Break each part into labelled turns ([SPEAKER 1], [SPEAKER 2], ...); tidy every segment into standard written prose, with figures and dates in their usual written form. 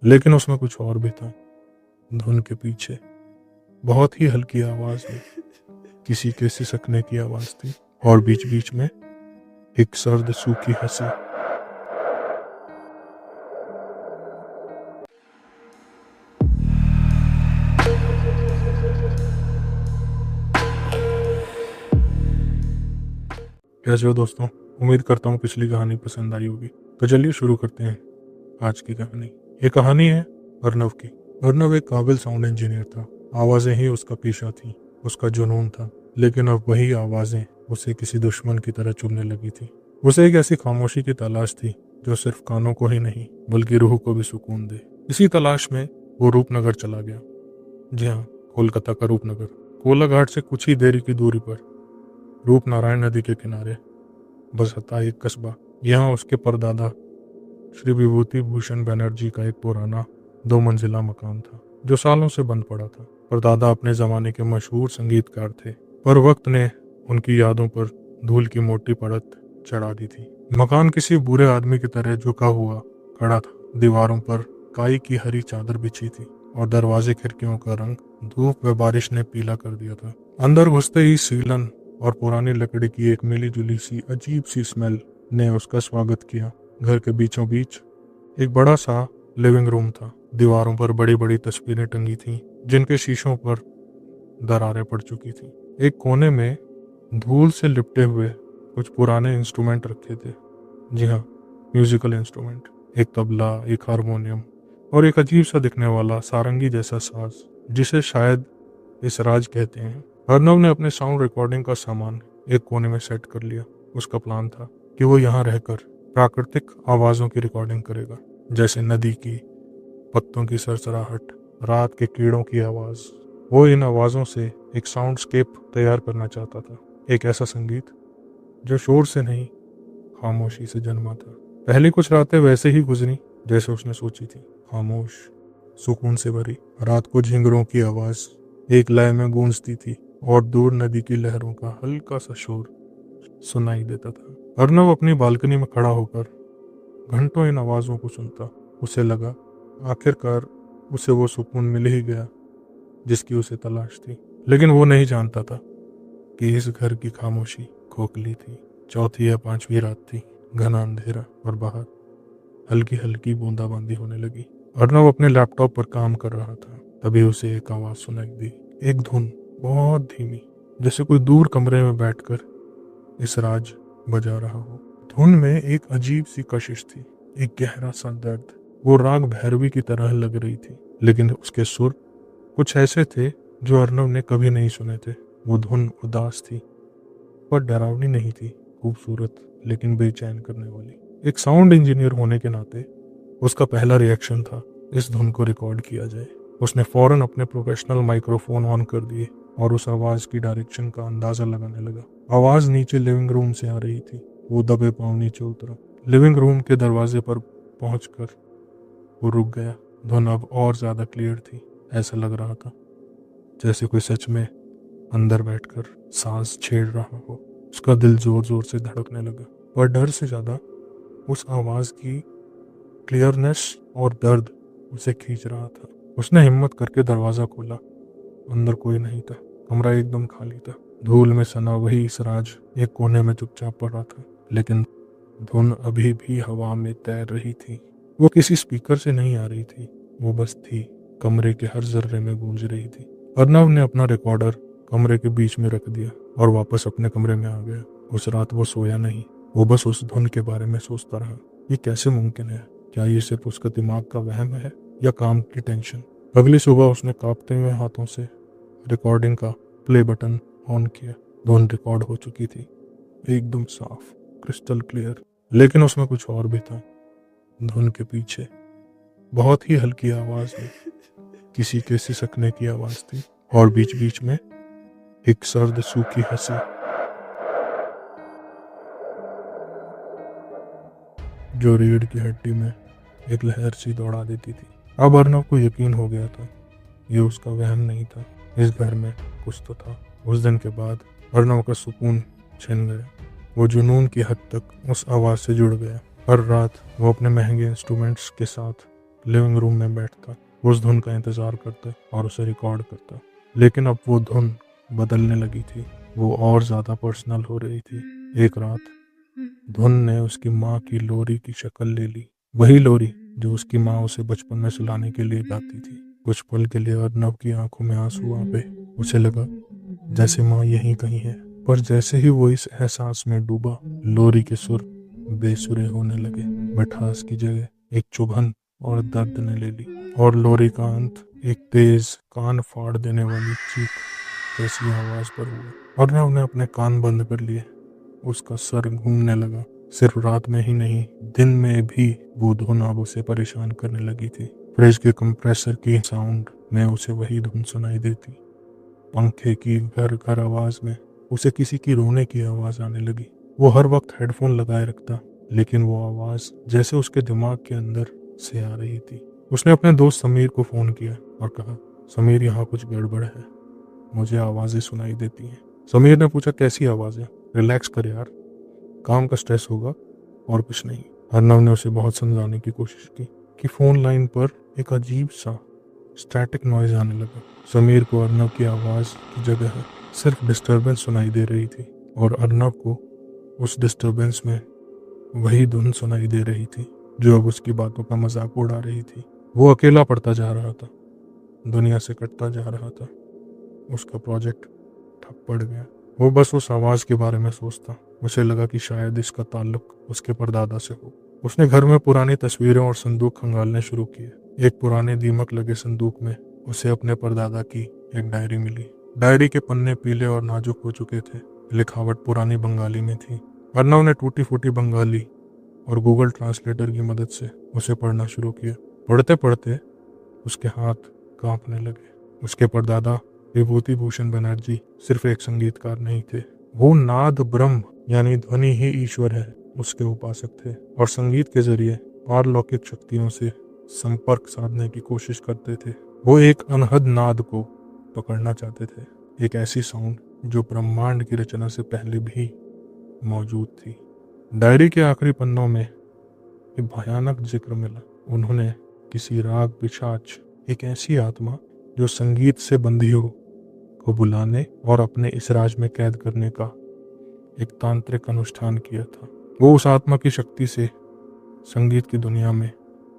[SPEAKER 1] लेकिन उसमें कुछ और भी था। धुन के पीछे बहुत ही हल्की आवाज में किसी के सिसकने की आवाज थी, और बीच बीच में एक सर्द सूखी हंसी। कैसे हो दोस्तों? उम्मीद करता हूँ पिछली कहानी पसंद आई होगी। तो चलिए शुरू करते हैं आज की कहानी। ये कहानी है अर्नव की। अर्नव एक काबिल साउंड इंजीनियर था। आवाजें ही उसका पेशा थी, उसका जुनून था। लेकिन अब वही आवाजें उसे किसी दुश्मन की तरह चुभने लगी थी। उसे एक ऐसी खामोशी की तलाश थी जो सिर्फ कानों को ही नहीं बल्कि रूह को भी सुकून दे। इसी तलाश में वो रूपनगर चला गया। जी हाँ, कोलकाता का रूपनगर। कोलाघाट से कुछ ही देरी की दूरी पर रूपनारायण नदी के किनारे बसता एक कस्बा। यहाँ उसके परदादा श्री विभूति भूषण बनर्जी का एक पुराना 2 मंजिला मकान था जो सालों से बंद पड़ा था। परदादा अपने जमाने के मशहूर संगीतकार थे, पर वक्त ने उनकी यादों पर धूल की मोटी परत चढ़ा दी थी। मकान किसी बुरे आदमी की तरह झुका हुआ खड़ा था। दीवारों पर काई की हरी चादर बिछी थी और दरवाजे खिड़कियों का रंग धूप व बारिश ने पीला कर दिया था। अंदर घुसते ही सीलन और पुरानी लकड़ी की एक मिली जुली सी अजीब सी स्मेल ने उसका स्वागत किया। घर के बीचों बीच एक बड़ा सा लिविंग रूम था। दीवारों पर बड़ी बड़ी तस्वीरें टंगी थीं, जिनके शीशों पर दरारें पड़ चुकी थीं। एक कोने में धूल से लिपटे हुए कुछ पुराने इंस्ट्रूमेंट रखे थे। जी हाँ, म्यूजिकल इंस्ट्रूमेंट। एक तबला, एक हारमोनियम और एक अजीब सा दिखने वाला सारंगी जैसा साज, जिसे शायद इसराज कहते हैं। अर्नव ने अपने साउंड रिकॉर्डिंग का सामान एक कोने में सेट कर लिया। उसका प्लान था कि वो यहाँ रहकर प्राकृतिक आवाज़ों की रिकॉर्डिंग करेगा, जैसे नदी की, पत्तों की सरसराहट, रात के कीड़ों की आवाज़। वो इन आवाज़ों से एक साउंडस्केप तैयार करना चाहता था, एक ऐसा संगीत जो शोर से नहीं, खामोशी से जन्मा था। पहली कुछ रातें वैसे ही गुजरी जैसे उसने सोची थी, खामोश, सुकून से भरी। रात को झिंगुरों की आवाज़ एक लय में गूंजती थी और दूर नदी की लहरों का हल्का सा शोर सुनाई देता था। अर्नव अपनी बालकनी में खड़ा होकर घंटों इन आवाज़ों को सुनता। उसे लगा आखिरकार उसे वो सुकून मिल ही गया जिसकी उसे तलाश थी। लेकिन वो नहीं जानता था कि इस घर की खामोशी खोखली थी। 4थी या 5वीं रात थी। घना अंधेरा और बाहर हल्की हल्की बूंदाबांदी होने लगी। अर्नव अपने लैपटॉप पर काम कर रहा था, तभी उसे एक आवाज़ सुनाई दी। एक धुन, बहुत धीमी, जैसे कोई दूर कमरे में बैठकर इस राज बजा रहा हो। धुन में एक अजीब सी कशिश थी, एक गहरा सा दर्द। वो राग भैरवी की तरह लग रही थी, लेकिन उसके सुर कुछ ऐसे थे जो अर्नव ने कभी नहीं सुने थे। वो धुन उदास थी, पर डरावनी नहीं थी, खूबसूरत लेकिन बेचैन करने वाली। एक साउंड इंजीनियर होने के नाते उसका पहला रिएक्शन था इस धुन को रिकॉर्ड किया जाए। उसने फौरन अपने प्रोफेशनल माइक्रोफोन ऑन कर दिए और उस आवाज़ की डायरेक्शन का अंदाज़ा लगाने लगा। आवाज़ नीचे लिविंग रूम से आ रही थी। वो दबे पांव नीचे उतरा। लिविंग रूम के दरवाजे पर पहुंचकर वो रुक गया। धुन अब और ज़्यादा क्लियर थी। ऐसा लग रहा था जैसे कोई सच में अंदर बैठकर सांस छेड़ रहा हो। उसका दिल जोर जोर से धड़कने लगा, पर डर से ज़्यादा उस आवाज़ की क्लियरनेस और दर्द उसे खींच रहा था। उसने हिम्मत करके दरवाज़ा खोला। अंदर कोई नहीं था। कमरा एकदम खाली था। धूल में सना वही इसराज एक कोने में चुपचाप पड़ा था, लेकिन धुन अभी भी हवा में तैर रही थी। वो किसी स्पीकर से नहीं आ रही थी, वो बस थी, कमरे के हर जर्रे में गूंज रही थी। अर्नव ने अपना रिकॉर्डर कमरे के बीच में रख दिया और वापस अपने कमरे में आ गया। उस रात वो सोया नहीं, वो बस उस धुन के बारे में सोचता रहा। ये कैसे मुमकिन है? क्या ये सिर्फ उसका दिमाग का वहम है या काम की टेंशन? अगली सुबह उसने कांपते हुए हाथों से रिकॉर्डिंग का प्ले बटन ऑन किया। धुन रिकॉर्ड हो चुकी थी, एकदम साफ, क्रिस्टल क्लियर। लेकिन उसमें कुछ और भी था। धुन के पीछे बहुत ही हल्की आवाज में किसी के सिसकने की आवाज थी, और बीच बीच में एक सर्द सूखी हंसी जो रीढ़ की हड्डी में एक लहर सी दौड़ा देती थी। अब अर्नव को यकीन हो गया था, ये उसका वहम नहीं था, इस घर में कुछ तो था। उस दिन के बाद अर्नव का सुकून छिन गया। वो जुनून की हद तक उस आवाज़ से जुड़ गया। हर रात वो अपने महंगे इंस्ट्रूमेंट्स के साथ लिविंग रूम में बैठता, उस धुन का इंतजार करता और उसे रिकॉर्ड करता। लेकिन अब वो धुन बदलने लगी थी, वो और ज़्यादा पर्सनल हो रही थी। एक रात धुन ने उसकी माँ की लोरी की शक्ल ले ली, वही लोरी जो उसकी माँ उसे बचपन में सुलाने के लिए गाती थी। कुछ पल के लिए अर्नब की आंखों में आंसू आ गए। उसे लगा जैसे माँ यहीं कहीं है। पर जैसे ही वो इस एहसास में डूबा, लोरी के सुर बेसुरे होने लगे। मिठास की जगह एक चुभन और दर्द ने ले ली, और लोरी का अंत एक तेज कान फाड़ देने वाली चीख जैसी आवाज पर हुआ। अर्नब ने अपने कान बंद कर लिए। उसका सर घूमने लगा। सिर्फ रात में ही नहीं, दिन में भी वो धुन अब उसे परेशान करने लगी थी। फ्रिज के कंप्रेसर की साउंड में उसे वही धुन सुनाई देती। पंखे की घर घर आवाज में उसे किसी की रोने की आवाज आने लगी। वो हर वक्त हेडफोन लगाए रखता, लेकिन वो आवाज जैसे उसके दिमाग के अंदर से आ रही थी। उसने अपने दोस्त समीर को फोन किया और कहा, समीर यहाँ कुछ गड़बड़ है, मुझे आवाजें सुनाई देती हैं। समीर ने पूछा, कैसी आवाजें? रिलैक्स कर यार, काम का स्ट्रेस होगा और कुछ नहीं। अर्नब ने उसे बहुत समझाने की कोशिश की कि फोन लाइन पर एक अजीब सा स्टैटिक नॉइज आने लगा। समीर को अर्नब की आवाज की जगह सिर्फ डिस्टरबेंस सुनाई दे रही थी, और अर्नब को उस डिस्टरबेंस में वही धुन सुनाई दे रही थी जो अब उसकी बातों का मजाक उड़ा रही थी। वो अकेला पड़ता जा रहा था, दुनिया से कटता जा रहा था। उसका प्रोजेक्ट ठप पड़ गया। वो बस उस आवाज के बारे में सोचता। उसे लगा कि शायद इसका ताल्लुक उसके परदादा से हो। उसने घर में पुरानी तस्वीरें और संदूक खंगालने शुरू किए। एक पुराने दीमक लगे संदूक में उसे अपने परदादा की एक डायरी मिली। डायरी के पन्ने पीले और नाजुक हो चुके थे। लिखावट पुरानी बंगाली में थी। अर्नब ने टूटी फूटी बंगाली और गूगल ट्रांसलेटर की मदद से उसे पढ़ना शुरू किया। पढ़ते पढ़ते उसके हाथ कांपने लगे। उसके परदादा विभूति भूषण बनर्जी सिर्फ एक संगीतकार नहीं थे, वो नाद ब्रह्म यानी ध्वनि ही ईश्वर है उसके उपासक थे, और संगीत के जरिए पारलौकिक शक्तियों से संपर्क साधने की कोशिश करते थे। वो एक अनहद नाद को पकड़ना चाहते थे, एक ऐसी साउंड जो ब्रह्मांड की रचना से पहले भी मौजूद थी। डायरी के आखिरी पन्नों में एक भयानक जिक्र मिला। उन्होंने किसी राग पिशाच, एक ऐसी आत्मा जो संगीत से बंधी हो, को बुलाने और अपने इस राज में कैद करने का एक तांत्रिक अनुष्ठान किया था। वो उस आत्मा की शक्ति से संगीत की दुनिया में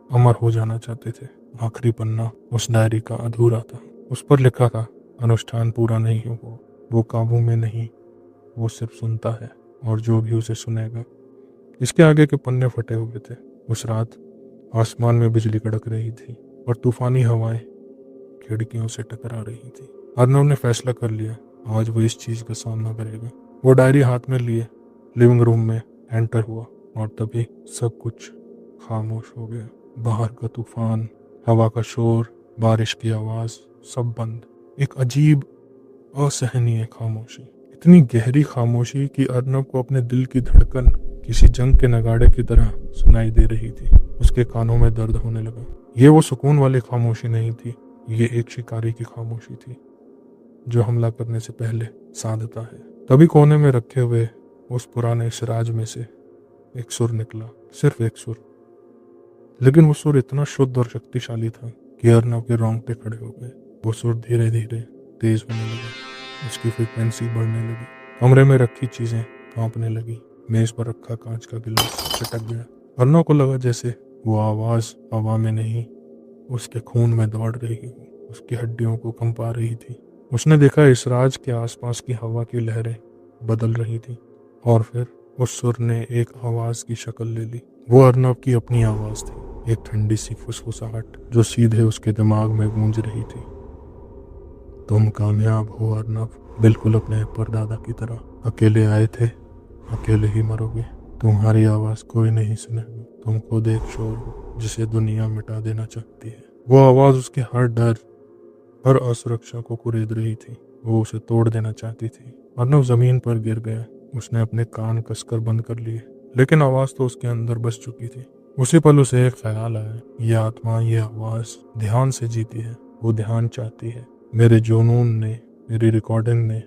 [SPEAKER 1] अमर हो जाना चाहते थे। आखिरी पन्ना उस डायरी का अधूरा था। उस पर लिखा था, अनुष्ठान पूरा नहीं हुआ, वो काबू में नहीं, वो सिर्फ सुनता है और जो भी उसे सुनेगा। इसके आगे के पन्ने फटे हुए थे। उस रात आसमान में बिजली कड़क रही थी और तूफानी हवाएं खिड़कियों से टकरा रही थी। अर्नब ने फैसला कर लिया, आज वो इस चीज का सामना करेगा। वो डायरी हाथ में लिए लिविंग रूम में एंटर हुआ, और तभी सब कुछ खामोश हो गया। बाहर का तूफान, हवा का शोर, बारिश की आवाज, सब बंद। एक अजीब असहनीय खामोशी, इतनी गहरी खामोशी कि अर्नब को अपने दिल की धड़कन किसी जंग के नगाड़े की तरह सुनाई दे रही थी। उसके कानों में दर्द होने लगा। ये वो सुकून वाली खामोशी नहीं थी, ये एक शिकारी की खामोशी थी जो हमला करने से पहले साधता है। तभी कोने में रखे हुए उस पुराने सिराज में से एक सुर निकला, सिर्फ एक सुर, लेकिन वो सुर इतना शुद्ध और शक्तिशाली था कि अर्नब के रोंगटे खड़े हो गए। वो सुर धीरे धीरे तेज होने लगा, उसकी फ्रिक्वेंसी बढ़ने लगी। कमरे में रखी चीजें कांपने लगी। मेज पर रखा कांच का गिलास चटक गया। अर्नब को लगा जैसे वो आवाज हवा में नहीं, उसके खून में दौड़ रही हो, उसकी हड्डियों को कंपा रही थी। उसने देखा इस राज के आसपास की हवा की लहरें बदल रही थी, और फिर उस सुर ने एक आवाज की शक्ल ले ली। वो अर्नब की अपनी आवाज थी, एक ठंडी सी फुसफुसाहट जो सीधे उसके दिमाग में गूंज रही थी। तुम कामयाब हो अर्नब, बिल्कुल अपने परदादा की तरह। अकेले आए थे, अकेले ही मरोगे। तुम्हारी आवाज कोई नहीं सुनेगा। तुम खुद एक शोर हो जिसे दुनिया मिटा देना चाहती है। वो आवाज उसके हर डर, हर असुरक्षा को कुरेद रही थी। वो उसे तोड़ देना चाहती थी। अर्नब जमीन पर गिर गया। उसने अपने कान कसकर बंद कर लिए, लेकिन आवाज तो उसके अंदर बस चुकी थी। उसी पल उसे एक ख्याल आया, ये आत्मा, ये आवाज ध्यान से जीती है। वो ध्यान चाहती है। मेरे जुनून ने, मेरी रिकॉर्डिंग ने,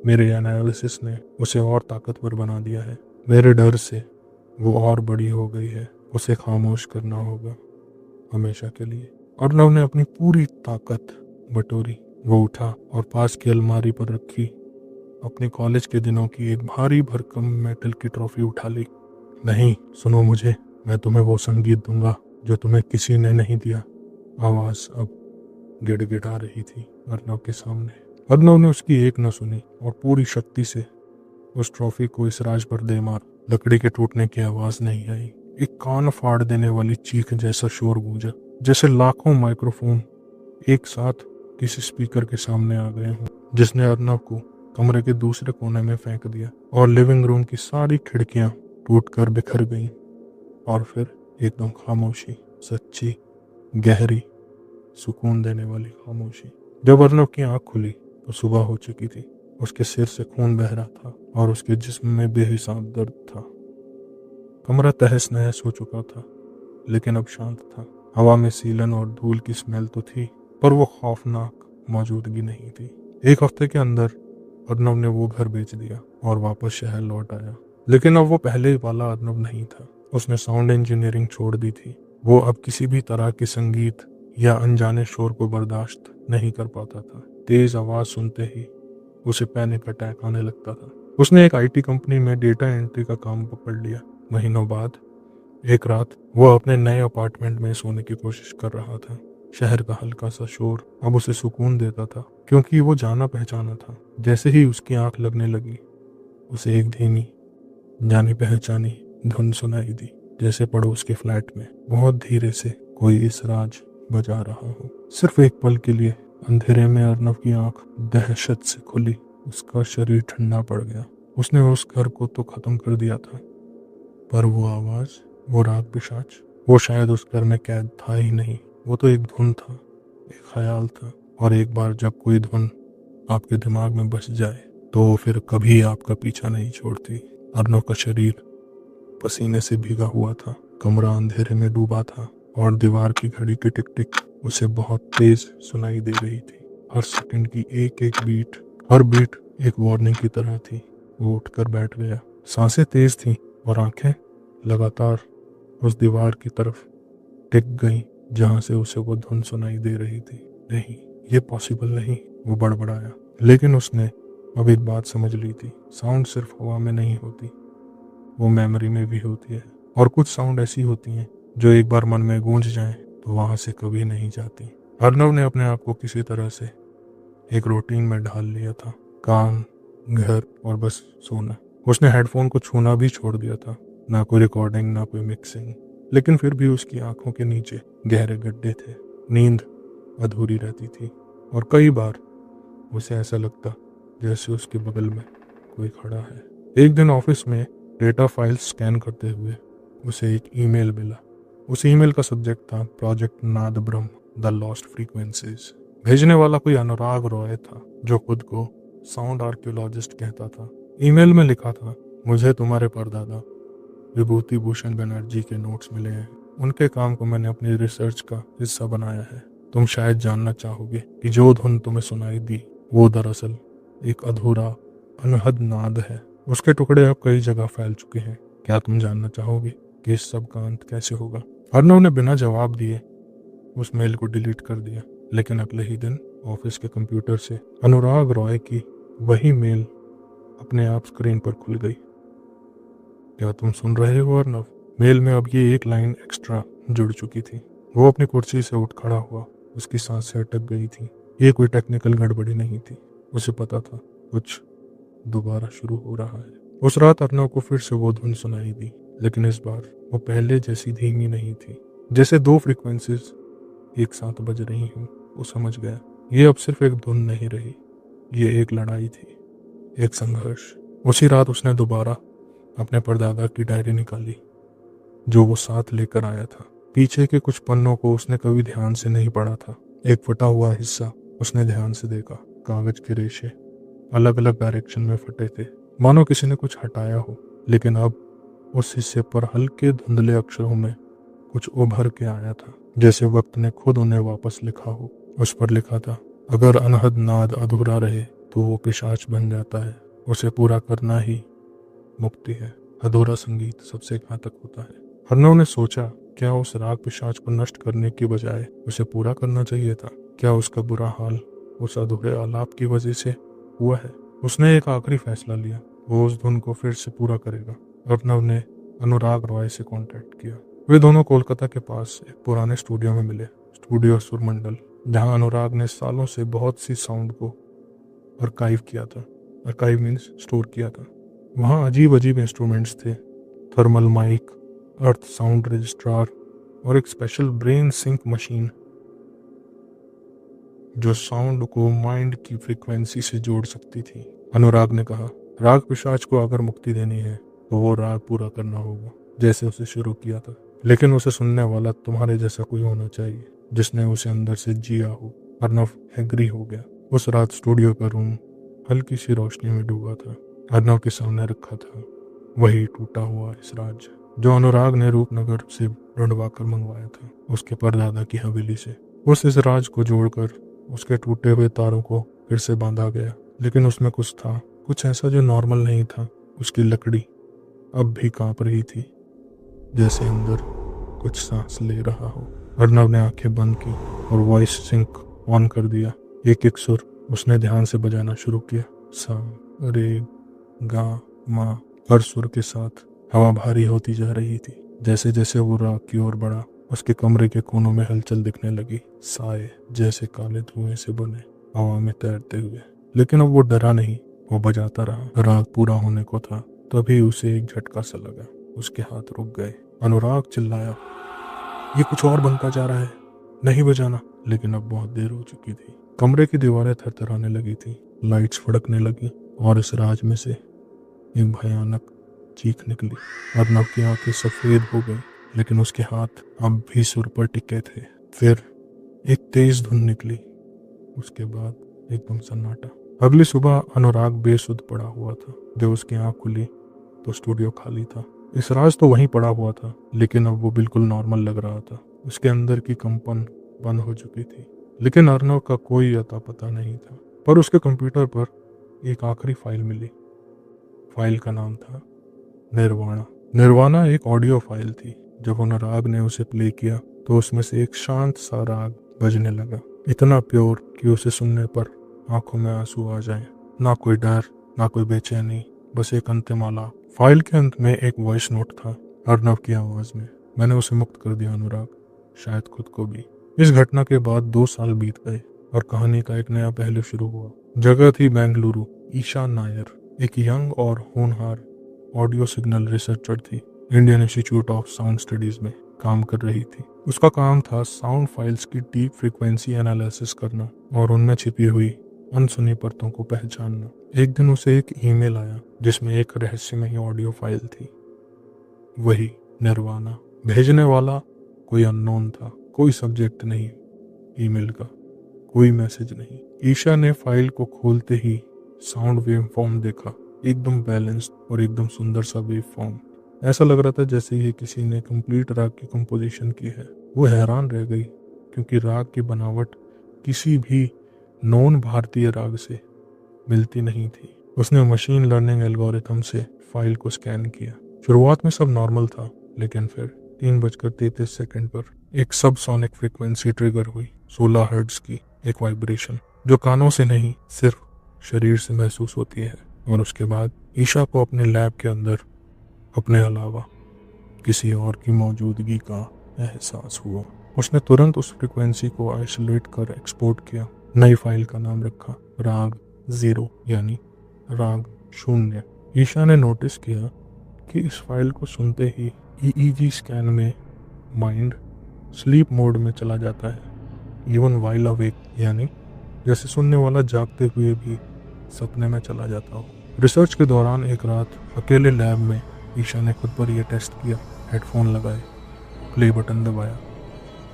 [SPEAKER 1] मेरे एनालिसिस ने उसे और ताकतवर बना दिया है। मेरे डर से वो और बड़ी हो गई है। उसे खामोश करना होगा। हमेशा के लिए। अर्नव ने अपनी पूरी ताकत बटोरी। वो उठा और पास की अलमारी पर रखी अपने कॉलेज के दिनों की एक भारी भरकम मेटल की ट्रॉफी उठा ली। नहीं, सुनो मुझे, मैं तुम्हें वो संगीत दूंगा जो तुम्हें किसी ने नहीं दिया। आवाज अब गिड़गिड़ा रही थी अर्नव के सामने। अर्नव ने उसकी एक न सुनी और पूरी शक्ति से उस ट्रॉफी को इस राज पर दे मार। लकड़ी के टूटने की आवाज नहीं आई, एक कान फाड़ देने वाली चीख जैसा शोर गूंजा, जैसे लाखों माइक्रोफोन एक साथ किसी स्पीकर के सामने आ गए हों, जिसने अर्नव को कमरे के दूसरे कोने में फेंक दिया और लिविंग रूम की सारी खिड़कियां टूटकर बिखर गईं। और फिर एकदम खामोशी, सच्ची, गहरी, सुकून देने वाली खामोशी। जब अर्नव की आंख खुली तो सुबह हो चुकी थी। उसके सिर से खून बह रहा था और उसके जिस्म में बेहिसाब दर्द था। कमरा तहस नहस हो चुका था, लेकिन अब शांत था। हवा में सीलन और धूल की स्मेल तो थी, पर वो खौफनाक मौजूदगी नहीं थी। एक हफ्ते के अंदर अर्नव ने वो घर बेच दिया और वापस शहर लौट आया। लेकिन अब वो पहले वाला अर्नव नहीं था। उसने साउंड इंजीनियरिंग छोड़ दी थी। वो अब किसी भी तरह के संगीत या अनजाने शोर को बर्दाश्त नहीं कर पाता था। तेज आवाज सुनते ही उसे पैनिक अटैक आने लगता था। उसने एक आईटी कंपनी में डेटा एंट्री का काम पकड़ लिया। महीनों बाद एक रात वो अपने नए अपार्टमेंट में सोने की कोशिश कर रहा था। शहर का हल्का सा शोर अब उसे सुकून देता था, क्योंकि वो जाना पहचाना था। जैसे ही उसकी आंख लगने लगी, उसे एक धीमी जानी पहचानी धुन सुनाई दी, जैसे पड़ोस के फ्लैट में बहुत धीरे से कोई इस राज बजा रहा हो। सिर्फ एक पल के लिए अंधेरे में अर्नव की आंख दहशत से खुली। उसका शरीर ठंडा पड़ गया। उसने उस घर को तो खत्म कर दिया था, पर वो आवाज, वो राग पिशाच, वो शायद उस घर में कैद था ही नहीं। वो तो एक धुन था, एक ख्याल था। और एक बार जब कोई धुन आपके दिमाग में बस जाए तो फिर कभी आपका पीछा नहीं छोड़ती। अर्नव का शरीर पसीने से भीगा हुआ था। कमरा अंधेरे में डूबा था और दीवार की घड़ी की टिक टिक उसे बहुत तेज सुनाई दे रही थी। हर सेकंड की एक एक बीट, हर बीट एक वार्निंग की तरह थी। वो उठकर बैठ गया। सांसें तेज थीं और आंखें लगातार उस दीवार की तरफ टिक गईं जहां से उसे वो धुन सुनाई दे रही थी। नहीं, ये पॉसिबल नहीं, वो बड़बड़ाया। लेकिन उसने अब एक बात समझ ली थी, साउंड सिर्फ हवा में नहीं होती, वो मेमोरी में भी होती है। और कुछ साउंड ऐसी होती हैं जो एक बार मन में गूंज जाएं तो वहां से कभी नहीं जाती। अर्नव ने अपने आप को किसी तरह से एक रूटीन में ढाल लिया था। काम, घर और बस सोना। उसने हेडफोन को छूना भी छोड़ दिया था। ना कोई रिकॉर्डिंग, ना कोई मिक्सिंग। लेकिन फिर भी उसकी आंखों के नीचे गहरे गड्ढे थे। नींद अधूरी रहती थी और कई बार उसे ऐसा लगता जैसे उसके बगल में कोई खड़ा है। एक दिन ऑफिस में डेटा फाइल्स स्कैन करते हुए उसे एक ईमेल मिला। उस ईमेल का सब्जेक्ट था प्रोजेक्ट नाद ब्रह्म, द लॉस्ट फ्रीक्वेंसीज। भेजने वाला कोई अनुराग रॉय था, जो खुद को साउंड आर्कियोलॉजिस्ट कहता था। ईमेल में लिखा था, मुझे तुम्हारे परदादा विभूति भूषण बनर्जी के नोट्स मिले हैं। उनके काम को मैंने अपनी रिसर्च का हिस्सा बनाया है। तुम शायद जानना चाहोगे कि जो धुन तुम्हें सुनाई दी वो दरअसल एक अधूरा अनहद नाद है। उसके टुकड़े अब कई जगह फैल चुके हैं। क्या तुम जानना चाहोगे कि इस सब का अंत कैसे होगा? अर्नव ने बिना जवाब दिए उस मेल को डिलीट कर दिया। लेकिन अगले ही दिन ऑफिस के कंप्यूटर से अनुराग रॉय की वही मेल अपने आप स्क्रीन पर खुल गई। क्या तुम सुन रहे हो अर्नव? मेल में अब ये एक लाइन एक्स्ट्रा जुड़ चुकी थी। वो अपनी कुर्सी से उठ खड़ा हुआ। उसकी सांसें अटक गई थी। ये कोई टेक्निकल गड़बड़ी नहीं थी। उसे पता था कुछ दोबारा शुरू हो रहा है। उस रात अर्नव को फिर से वो धुन सुनाई दी, लेकिन इस बार वो पहले जैसी धीमी नहीं थी। जैसे दो फ्रीक्वेंसीज एक साथ बज रही हूँ। वो समझ गया, ये अब सिर्फ एक धुन नहीं रही, ये एक लड़ाई थी, एक संघर्ष। उसी रात उसने दोबारा अपने परदादा की डायरी निकाली, जो वो साथ लेकर आया था। पीछे के कुछ पन्नों को उसने कभी ध्यान से नहीं पढ़ा था। एक फटा हुआ हिस्सा उसने ध्यान से देखा। कागज के रेशे अलग अलग डायरेक्शन में फटे थे, मानो किसी ने कुछ हटाया हो। लेकिन अब उस हिस्से पर हल्के धुंधले अक्षरों में कुछ उभर के आया था, जैसे वक्त ने खुद उन्हें वापस लिखा हो। उस पर लिखा था, अगर अनहद नाद अधूरा रहे तो वो पिशाच बन जाता है। उसे पूरा करना ही मुक्ति है। अधूरा संगीत सबसे घातक होता है। अर्नव ने सोचा क्या उस राग पिशाच को नष्ट करने की बजाय उसे पूरा करना चाहिए था? क्या उसका बुरा हाल उस अधूरे आलाप की वजह से हुआ है? उसने एक आखिरी फैसला लिया, वो उस धुन को फिर से पूरा करेगा। अर्नव ने अनुराग रॉय से कांटेक्ट किया। वे दोनों कोलकाता के पास एक पुराने स्टूडियो में मिले, स्टूडियो सुरमंडल, जहां अनुराग ने सालों से बहुत सी साउंड को आर्काइव किया था। आर्काइव मीन्स स्टोर किया था। वहाँ अजीब अजीब इंस्ट्रूमेंट्स थे, थर्मल माइक, अर्थ साउंड रजिस्ट्रार और एक स्पेशल ब्रेन सिंक मशीन जो साउंड को माइंड की फ्रीक्वेंसी से जोड़ सकती थी। अनुराग ने कहा, राग पिशाच को अगर मुक्ति देनी है तो वो राग पूरा करना होगा जैसे उसे शुरू किया था, लेकिन उसे सुनने वाला तुम्हारे जैसा कोई होना चाहिए जिसने उसे अंदर से जिया हो। अर्नव एग्री हो गया। उस रात स्टूडियो का रूम हल्की सी रोशनी में डूबा था। अर्नव के सामने रखा था वही टूटा हुआ इसराज जो अनुराग ने रूपनगर से ढूंढवा कर मंगवाया था, उसके परदादा की हवेली से। उस इसराज को जोड़कर उसके टूटे हुए तारों को फिर से बांधा गया, लेकिन उसमें कुछ था, कुछ ऐसा जो नॉर्मल नहीं था। उसकी लकड़ी अब भी कांप रही थी, जैसे अंदर कुछ सांस ले रहा हो। अर्नव ने आंखें बंद की और वॉइस सिंक ऑन कर दिया। एक एक सुर उसने ध्यान से बजाना शुरू किया। सा, रे, गा, मा। हर सुर के साथ हवा भारी होती जा रही थी। जैसे जैसे वो राग की ओर बढ़ा, उसके कमरे के कोनों में हलचल दिखने लगी, साए जैसे काले धुएं से बने हवा में तैरते हुए। लेकिन अब वो डरा नहीं, वो बजाता रहा। राग पूरा होने को था, तभी उसे एक झटका सा लगा। उसके हाथ रुक गए। अनुराग चिल्लाया, ये कुछ और बनता जा रहा है, नहीं बजाना। लेकिन अब बहुत देर हो चुकी थी। कमरे की दीवारें थरथराने लगी थी, लाइट्स फड़कने लगी और इस राज में से एक भयानक चीख निकली। अर्नव की आंखें सफेद हो गई, लेकिन उसके हाथ अब भी सुर पर टिके थे। फिर एक तेज धुन निकली, उसके बाद एकदम सन्नाटा। अगली सुबह अनुराग बेसुध पड़ा हुआ था। जब उसकी आंख खुली तो स्टूडियो खाली था। इसराज तो वहीं पड़ा हुआ था, लेकिन अब वो बिल्कुल नॉर्मल लग रहा था। उसके अंदर की कंपन बंद हो चुकी थी, लेकिन अर्नव का कोई अता पता नहीं था। पर उसके कंप्यूटर पर एक आखिरी फाइल मिली। फाइल का नाम था निर्वाणा। निर्वाणा एक ऑडियो फाइल थी। जब अनुराग ने उसे प्ले किया तो उसमें से एक शांत सा राग बजने लगा, इतना प्योर कि उसे सुनने पर आंखों में आंसू आ जाएं। ना कोई डर, ना कोई बेचैनी, बस एक अंतिम आलाप। फाइल के अंत में एक वॉइस नोट था, अर्नव की आवाज में। मैंने उसे मुक्त कर दिया अनुराग, शायद खुद को भी। इस घटना के बाद 2 साल बीत गए और कहानी का एक नया पहलू शुरू हुआ। जगह थी बेंगलुरु। ईशा नायर एक यंग और होनहार ऑडियो सिग्नल रिसर्चर थी। Indian institute of sound studies में काम कर रही थी। उसका काम था साउंड फाइल्स की डीप फ्रीक्वेंसी एनालिसिस करना और उनमें छिपी हुई अनसुनी परतों को पहचानना। एक दिन उसे एक ईमेल आया जिसमें एक रहस्यमयी ऑडियो फाइल थी, वही निर्वाणा। भेजने वाला कोई अननोन था, कोई सब्जेक्ट नहीं ईमेल का, कोई मैसेज नहीं। ईशा ने फाइल को खोलते ही साउंड वेव फॉर्म देखा, एकदम बैलेंस्ड और एकदम सुंदर सा वेव फॉर्म। ऐसा लग रहा था जैसे ये किसी ने कंप्लीट राग की कंपोजिशन की है। वो हैरान रह गई, क्योंकि राग की बनावट किसी भी नॉन भारतीय राग से मिलती नहीं थी। उसने मशीन लर्निंग एल्गोरिथम से फाइल को स्कैन किया। शुरुआत में सब नॉर्मल था, लेकिन फिर 3:33 पर एक सब सोनिक फ्रीक्वेंसी ट्रिगर हुई, 16 हर्ट्ज की एक वाइब्रेशन जो कानों से नहीं सिर्फ शरीर से महसूस होती है। और उसके बाद ईशा को अपने लैब के अंदर अपने अलावा किसी और की मौजूदगी का एहसास हुआ। उसने तुरंत उस फ्रीक्वेंसी को आइसोलेट कर एक्सपोर्ट किया। नई फाइल का नाम रखा राग 0, यानी राग 0। ईशा ने नोटिस किया कि इस फाइल को सुनते ही ईईजी स्कैन में माइंड स्लीप मोड में चला जाता है, इवन वाइल अवेक, यानी जैसे सुनने वाला जागते हुए भी सपने में चला जाता हो। रिसर्च के दौरान एक रात अकेले लैब में ईशा ने खुद पर यह टेस्ट किया। हेडफोन लगाए, प्ले बटन दबाया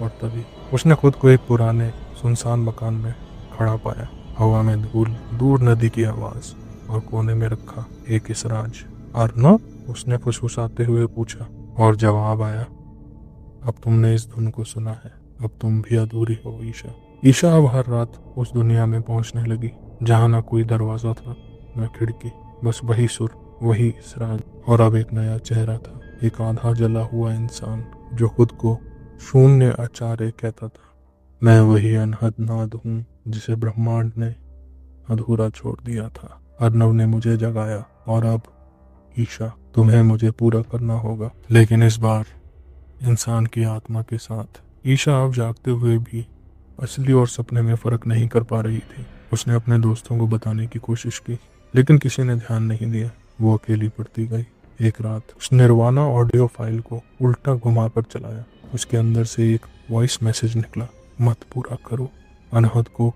[SPEAKER 1] और तभी उसने खुद को एक पुराने सुनसान मकान में खड़ा पाया। हवा में धूल, दूर नदी की आवाज और कोने में रखा एक इसराज। अर्नव, उसने फुसफुसाते हुए पूछा और जवाब आया, अब तुमने इस धुन को सुना है, अब तुम भी अधूरी हो ईशा। ईशा अब हर रात उस दुनिया में पहुंचने लगी जहां ना कोई दरवाजा था न खिड़की, बस वही सुर, वही इसराज। और अब एक नया चेहरा था, एक आधा जला हुआ इंसान जो खुद को शून्य आचार्य कहता था। मैं वही अनहद नाद हूँ जिसे ब्रह्मांड ने अधूरा छोड़ दिया था। अर्नव ने मुझे जगाया और अब ईशा तुम्हें मुझे पूरा करना होगा, लेकिन इस बार इंसान की आत्मा के साथ। ईशा अब जागते हुए भी असली और सपने में फर्क नहीं कर पा रही थी। उसने अपने दोस्तों को बताने की कोशिश की, लेकिन किसी ने ध्यान नहीं दिया। वो अकेली पड़ती गई। एक रात उस निर्वाणा ऑडियो फाइल को उल्टा घुमाकर चलाया। उसके अंदर से एक वॉइस मैसेज निकला, मत पूरा करो, अनहद को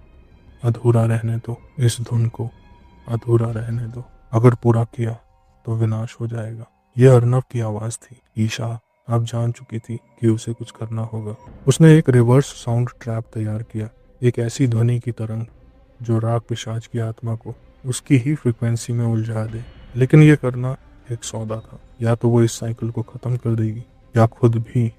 [SPEAKER 1] अधूरा रहने दो, इस धुन को अधूरा रहने दो, अगर पूरा किया तो विनाश हो जाएगा। यह अर्नव की आवाज थी। ईशा अब जान चुकी थी कि उसे कुछ करना होगा। उसने एक रिवर्स साउंड ट्रैप तैयार किया, एक ऐसी ध्वनि की तरंग जो राग पिशाच की आत्मा को उसकी ही फ्रिक्वेंसी में उलझा दे। लेकिन यह करना एक सौदा था। या तो वो इस साइकिल को खत्म कर देगी या खुद भी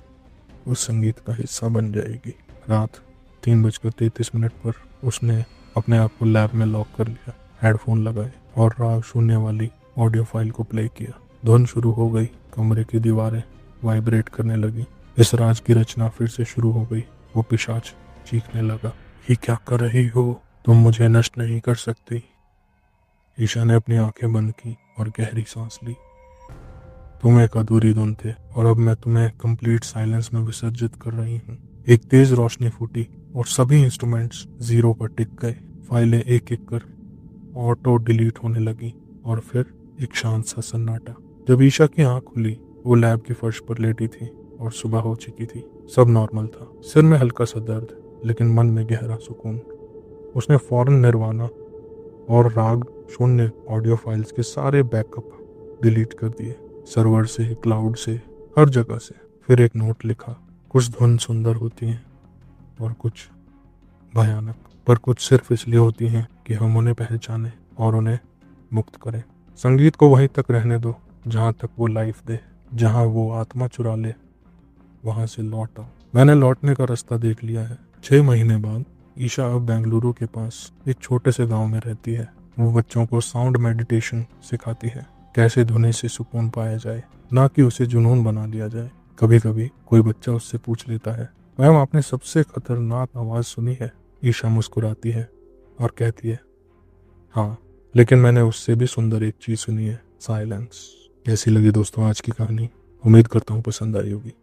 [SPEAKER 1] उस संगीत का हिस्सा बन जाएगी। रात 3:33 पर उसने अपने आप को लैब में लॉक कर लिया, हेडफोन लगाए और राग शून्य वाली ऑडियो फाइल को प्ले किया। धुन शुरू हो गई। कमरे की दीवारें वाइब्रेट करने लगी। इस राज की रचना फिर से शुरू हो गई। वो पिशाच चीखने लगा, ये क्या कर रही हो, तुम मुझे नष्ट नहीं कर सकती। ईशा ने अपनी आंखें बंद की और गहरी सांस ली। तुम एक अधूरी धुन थे और अब मैं तुम्हें कंप्लीट साइलेंस में विसर्जित कर रही हूँ। एक तेज रोशनी फूटी और सभी इंस्ट्रूमेंट्स जीरो पर टिक गए। फाइलें एक एक कर ऑटो डिलीट होने लगी और फिर एक शांत सा सन्नाटा। जब ईशा की आंख खुली, वो लैब की फर्श पर लेटी थी और सुबह हो चुकी थी। सब नॉर्मल था। सिर में हल्का सा दर्द, लेकिन मन में गहरा सुकून। उसने फौरन निर्वाणा और राग शून्य ऑडियो फाइल्स के सारे बैकअप डिलीट कर दिए, सर्वर से, क्लाउड से, हर जगह से। फिर एक नोट लिखा, कुछ धुन सुंदर होती हैं और कुछ भयानक, पर कुछ सिर्फ इसलिए होती हैं कि हम उन्हें पहचानें और उन्हें मुक्त करें। संगीत को वहीं तक रहने दो जहाँ तक वो लाइफ दे। जहाँ वो आत्मा चुरा ले वहाँ से लौट आओ। मैंने लौटने का रास्ता देख लिया है। 6 महीने बाद ईशा अब बेंगलुरु के पास एक छोटे से गांव में रहती है। वो बच्चों को साउंड मेडिटेशन सिखाती है, कैसे धुन से सुकून पाया जाए, ना कि उसे जुनून बना लिया जाए। कभी कभी कोई बच्चा उससे पूछ लेता है, मैम आपने सबसे खतरनाक आवाज़ सुनी है? ईशा मुस्कुराती है और कहती है, हाँ, लेकिन मैंने उससे भी सुंदर एक चीज़ सुनी है, साइलेंस। कैसी लगी दोस्तों आज की कहानी? उम्मीद करता हूँ पसंद आई होगी।